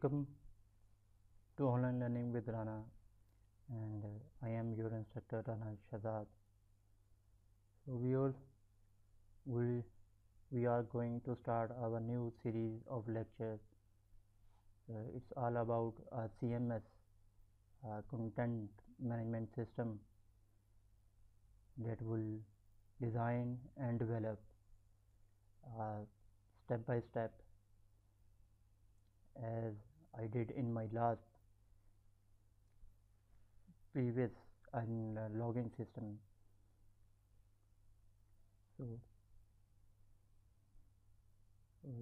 Welcome to Online Learning with Rana, and I am your instructor Rana Shazad. So we are going to start our new series of lectures. It's all about CMS, Content Management System, that will design and develop step by step, as I did in my last previous login system. So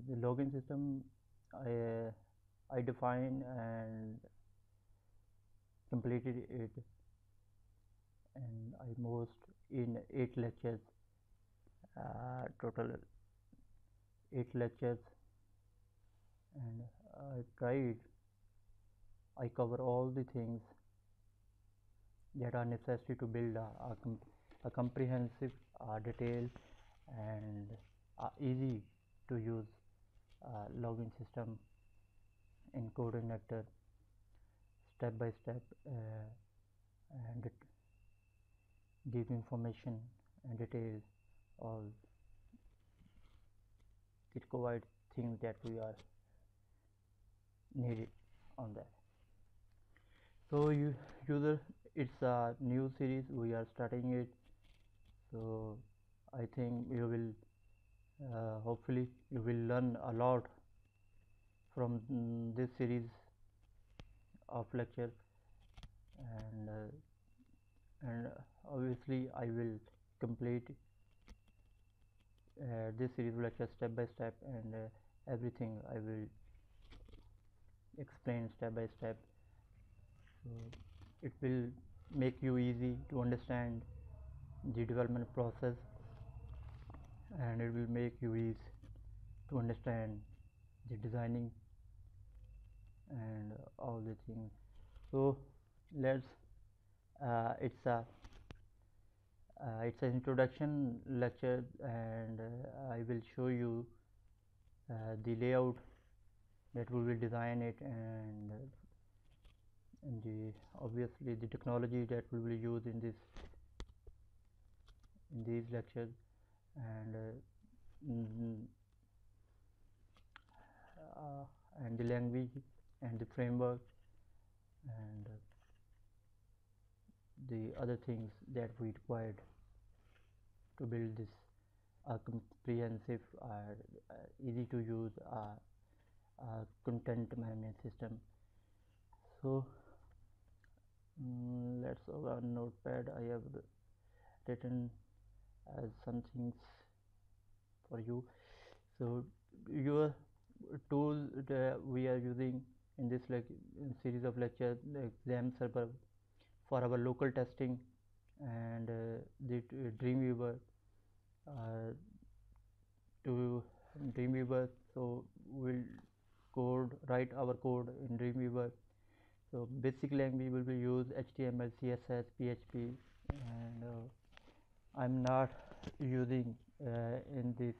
the login system I defined and completed it, and I most in 8 lectures, total 8 lectures, and I cover all the things that are necessary to build a comprehensive, detailed, and easy to use login system in Codeinator, step by step, and give information and details, all the required things that we are needed on that. So user, it's a new series, we are starting it, so I think you will hopefully you will learn a lot from this series of lecture, and obviously I will complete this series of lectures step by step, and everything I will explain step by step, so it will make you easy to understand the development process, and it will make you easy to understand the designing and all the things. So let's it's an introduction lecture, and I will show you the layout that we will design it, and obviously the technology that we will use in these lectures, and and the language and the framework, and the other things that we required to build this comprehensive, easy to use content management system. So let's open a notepad. I have written some things for you. So your tool that we are using in this series of lectures, the exam server for our local testing, and the Dreamweaver, to Dreamweaver. So we'll write our code in Dreamweaver. So basic language will be used HTML, CSS, PHP, and I'm not using in this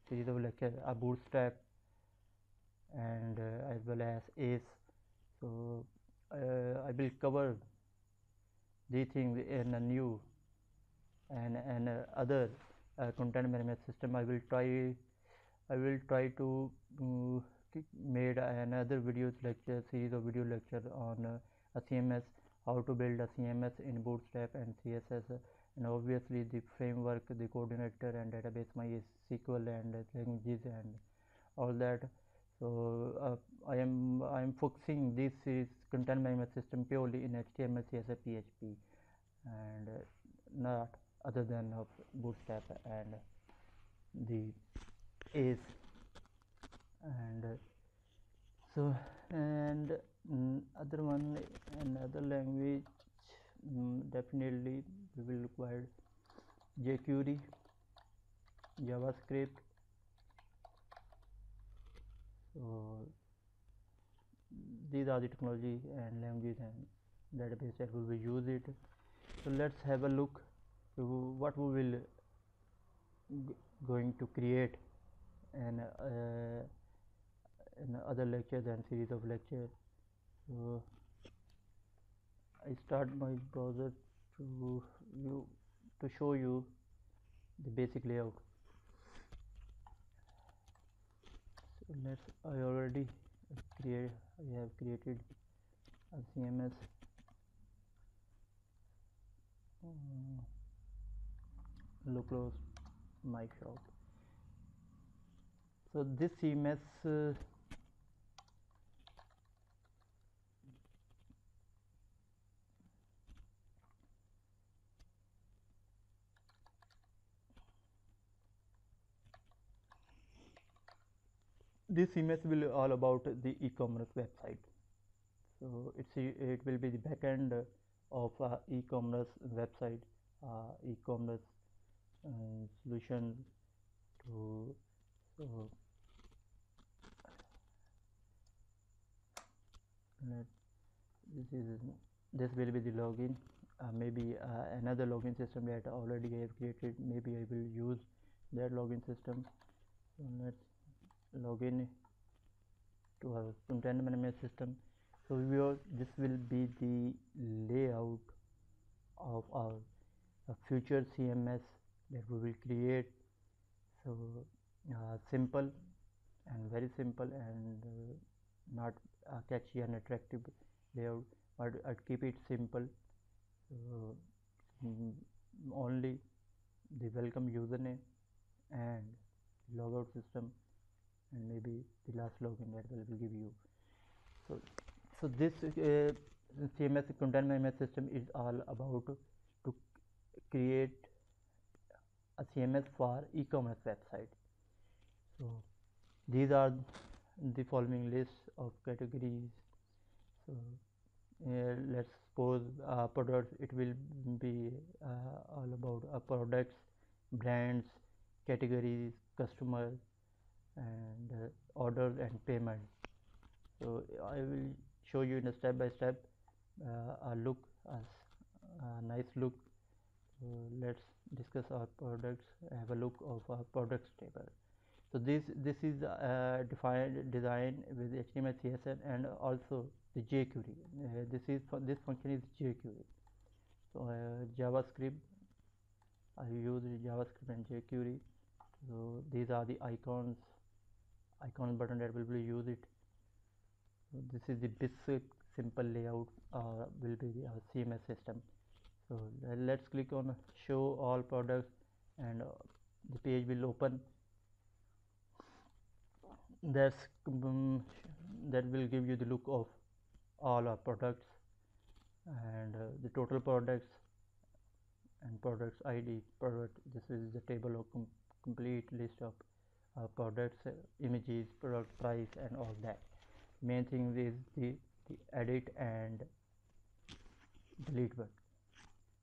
series of lecture a Bootstrap, and as well as ACE. So I will cover these things in a new and other content management system. I will try to made another videos lecture series of video lecture on a CMS, how to build a CMS in Bootstrap and CSS, and obviously the framework, the Codeinator and database MySQL and languages and all that. So I am focusing this is content management system purely in HTML, CSS, PHP, and not other than of Bootstrap and the ACE, and so and other one, another language, definitely we will require jQuery, JavaScript. So these are the technology and languages and database that we will use it. So let's have a look to what we will going to create, and in other lectures and series of lectures. So I start my browser to you to show you the basic layout. So let's I already I have created a CMS. Localhost my shop. So this CMS this CMS will all about the e-commerce website. So it will be the backend of e-commerce website, e-commerce solution to so this is this will be the login. Maybe another login system that already I have created. Maybe I will use that login system. So let's log in to our content management system. So this will be the layout of our future CMS that we will create. So simple and very simple and not catchy and attractive layout, but I'd keep it simple. So only the welcome username and logout system and maybe the last login that will give you. So this CMS content management system is all about to create a CMS for e-commerce website. So these are the following list of categories. So let's suppose products. It will be all about products, brands, categories, customers, and orders and payment. So I will show you in a step by step a look, a nice look. So let's discuss our products. Have a look of our products table. So this is design with HTML, CSS, and also the jQuery. This function is jQuery. So JavaScript. I use JavaScript and jQuery. So these are the icon button that will be use it. So this is the basic simple layout will be the CMS system. So let's click on show all products and the page will open. That will give you the look of all our products and the total products and products ID product. This is the table of complete list of products, images, product price, and all that. Main thing is the edit and delete button.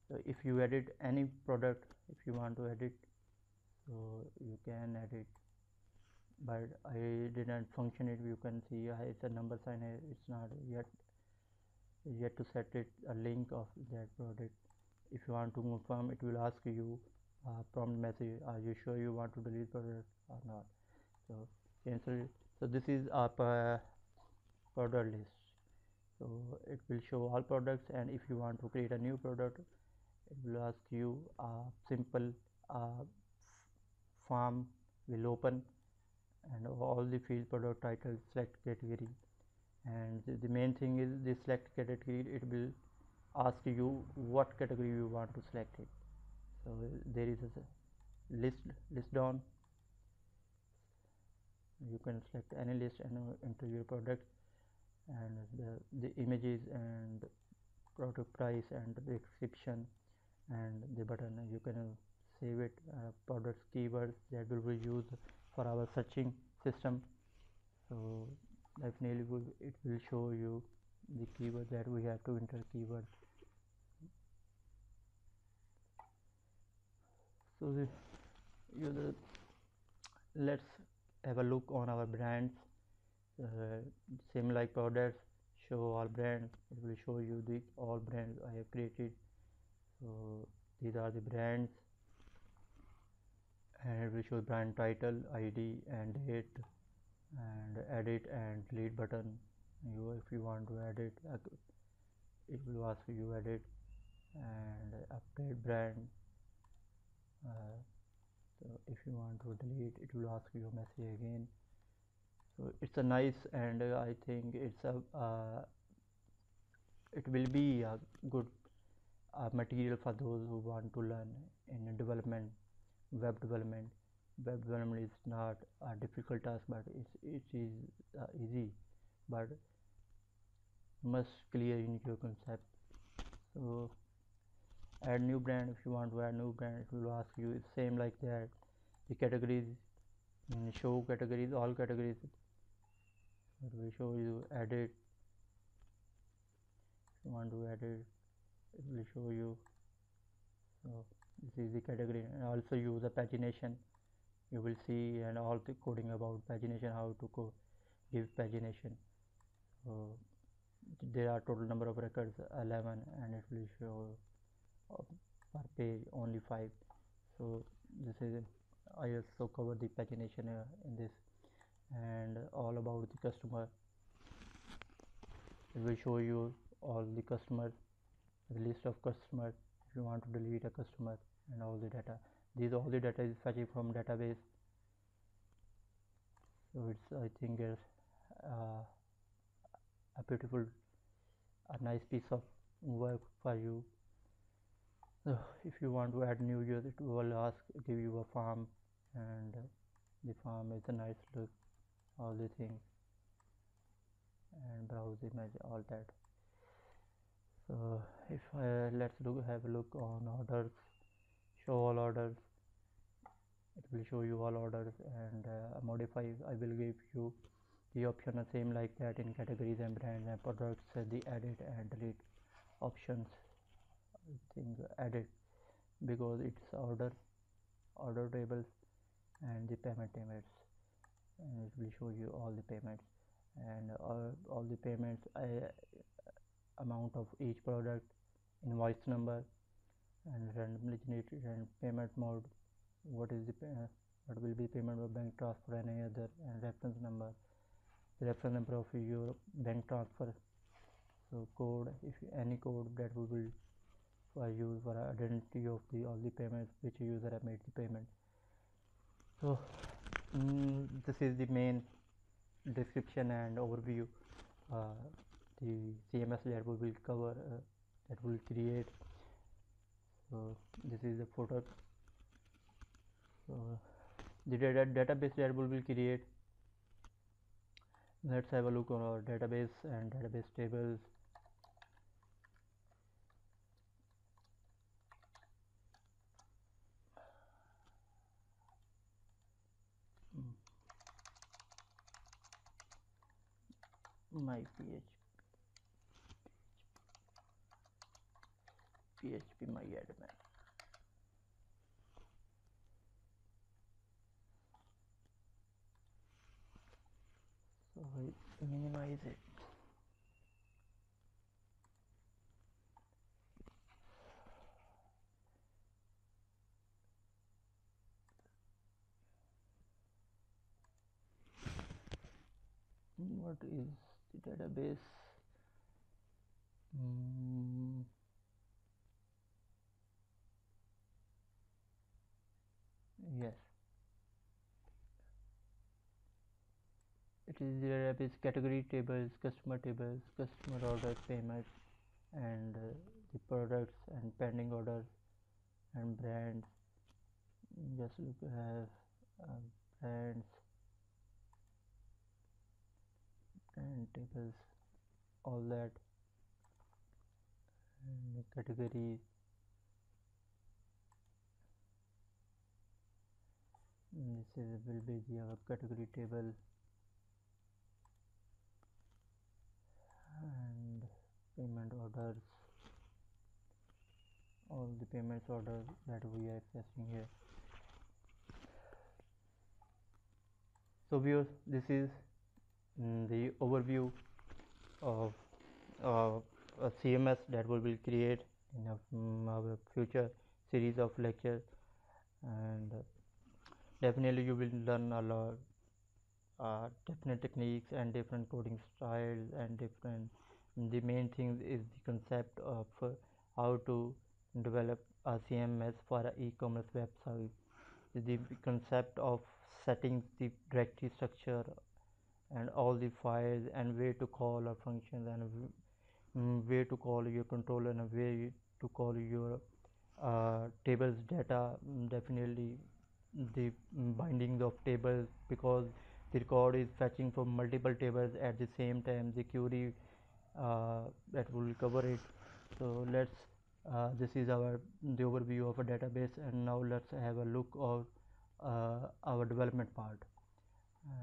So if you edit any product, if you want to edit, so you can edit, but I didn't function it. You can see it's a number sign. It's not yet to set it a link of that product. If you want to confirm, it will ask you prompt message, are you sure you want to delete product or not? So cancel it. So this is our product list. So it will show all products, and if you want to create a new product, it will ask you a simple form will open, and all the field product title, select category, and the main thing is the select category. It will ask you what category you want to select it. So there is a list down. You can select any list and enter your product and the images and product price and the description and the button. You can save it, products keywords that will be used for our searching system. So definitely it will show you the keyword that we have to enter keyword. So let's have a look on our brands. Same like products, show all brands. It will show you the all brands I have created. So these are the brands, and it will show brand title, ID, and date, and edit and delete button. If you want to edit, it will ask you edit and update brand. So if you want to delete, it will ask you a message again. So it's a nice, and I think it will be a good material for those who want to learn in development, web development. Web development is not a difficult task, but it is easy, but must clear in your concept. So add new brand. If you want to add new brand, it will ask you. It's same like that. The categories, show categories, all categories. It will show you edit. If you want to edit, it will show you. So this is the category, and also use a pagination. You will see and all the coding about pagination, how to give pagination. So there are total number of records 11, and it will show per page only 5. So this is I also cover the pagination in this, and all about the customer. It will show you all the customers, the list of customers. If you want to delete a customer, and all the data, these all the data is fetching from database. So it's, I think, uh, a beautiful, a nice piece of work for you. So if you want to add new user, it will give you a farm, and the farm is a nice look, all the things, and browse image, all that. So if let's have a look on orders, show all orders. It will show you all orders, and modify. I will give you the option same like that in categories and brands and products. The edit and delete options. I think edit, because it's order tables and the payment tables, and it will show you all the payments, and all the payments, amount of each product, invoice number, and randomly generated and payment mode. What is the what will be payment of bank transfer and any other, and reference number, the reference number of your bank transfer. So code, if any code that will be for use for identity of the all the payments which user have made the payment. So this is the main description and overview, the CMS that we will cover, that will create. So this is the photo. So the database that we will create. Let's have a look on our database and database tables. My PHP my admin. So I minimize it. What is the database? Yes, it is the database category tables, customer orders, payments, and the products and pending orders and brands. Just look at brands and tables, all that, and categories. This will be the category table, and payment orders, all the payments orders that we are accessing here. So viewers, this is the overview of a CMS that we will create in our future series of lectures, and definitely you will learn a lot different techniques and different coding styles and different. The main thing is the concept of how to develop a CMS for an e-commerce website. The concept of setting the directory structure and all the files and where to call a function and where to call your controller and where to call your tables data. Definitely the binding of tables, because the record is fetching from multiple tables at the same time. The query that will cover it. So let's this is the overview of a database, and now let's have a look of our development part.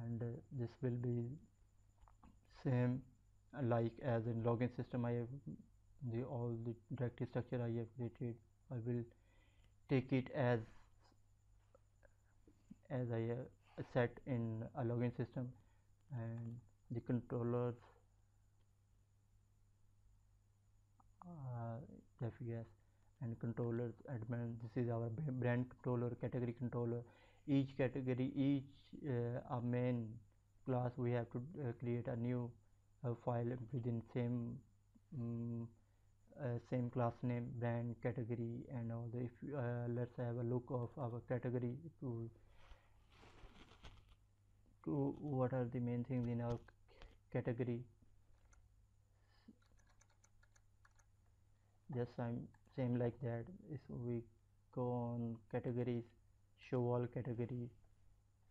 And this will be same like as in login system. I have all the directory structure I have created. I will take it as I set in a login system, and the controllers FES and controllers admin. This is our brand controller, category controller. Each category, each a main class, we have to create a new file within um, same class name, brand, category, and all. If let's have a look of our category to what are the main things in our category. Just same like that. If we go on categories, show all categories.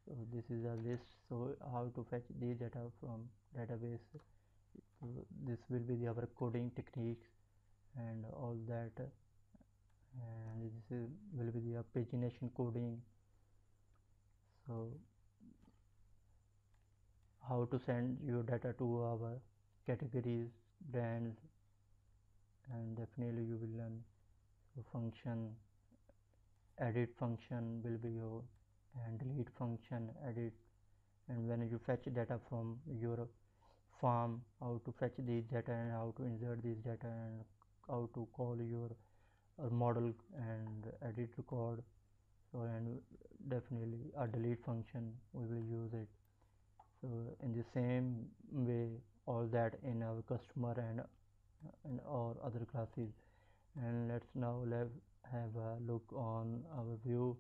So this is a list. So how to fetch these data from database. So this will be our coding techniques and all that. And this will be the pagination coding. So how to send your data to our categories, brands, and definitely you will learn the function. Edit function will be your, and delete function, edit. And when you fetch data from your farm, how to fetch these data and how to insert these data and how to call your model and edit record. So and definitely a delete function we will use it. So in the same way, all that in our customer and our other classes. And let's now have a look on our view,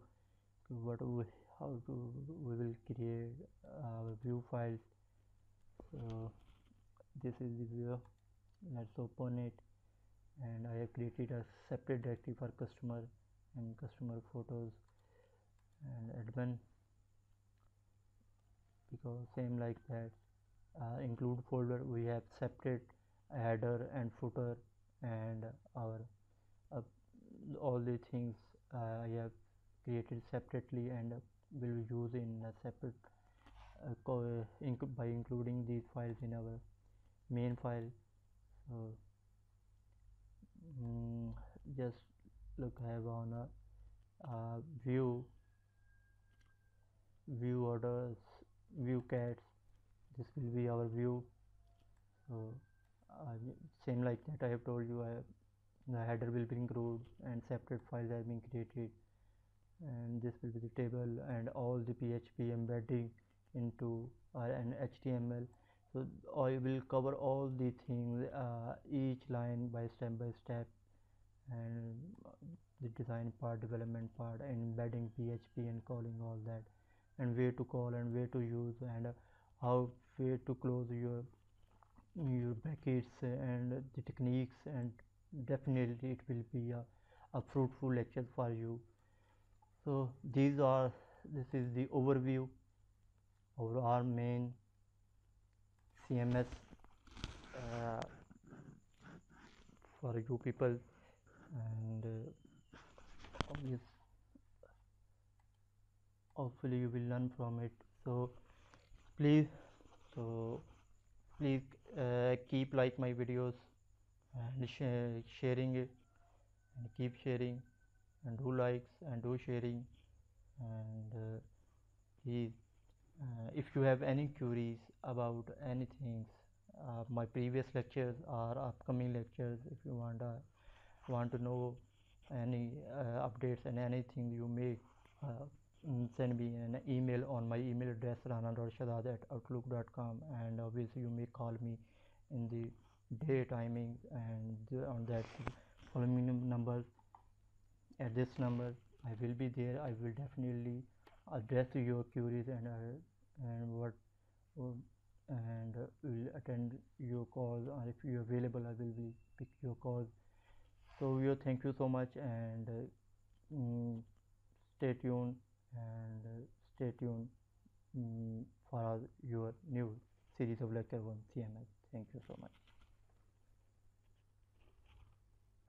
what we how to we will create our view files. So this is the view. Let's open it, and I have created a separate directory for customer and customer photos and admin, because same like that. Include folder, we have separate header and footer and our uh, all the things I have created separately and will use in a separate by including these files in our main file. So just look, have on a view orders, view cats. This will be our view. So uh, same like that I have told you, the header will be included and separate files have been created, and this will be the table and all the PHP embedding into an HTML. So I will cover all the things, each line by step, and the design part, development part, embedding PHP and calling all that, and where to call and where to use, and how where to close your brackets and the techniques, and definitely it will be a fruitful lecture for you. So this is the overview of our main CMS for you people, and hopefully you will learn from it. So please so please keep like my videos and sharing it, and keep sharing, and do likes and do sharing, and please if you have any queries about anything, my previous lectures or upcoming lectures, if you want to know any updates and anything, you may send me an email on my email address rana.shadad@outlook.com, and obviously you may call me in the day timings, and on that following numbers, at this number I will be there. I will definitely address your queries, and what and will attend your calls, or if you're available I will be pick your calls. So thank you so much, and mm, stay tuned, and stay tuned for your new series of lecture 1 CMS. Thank you so much.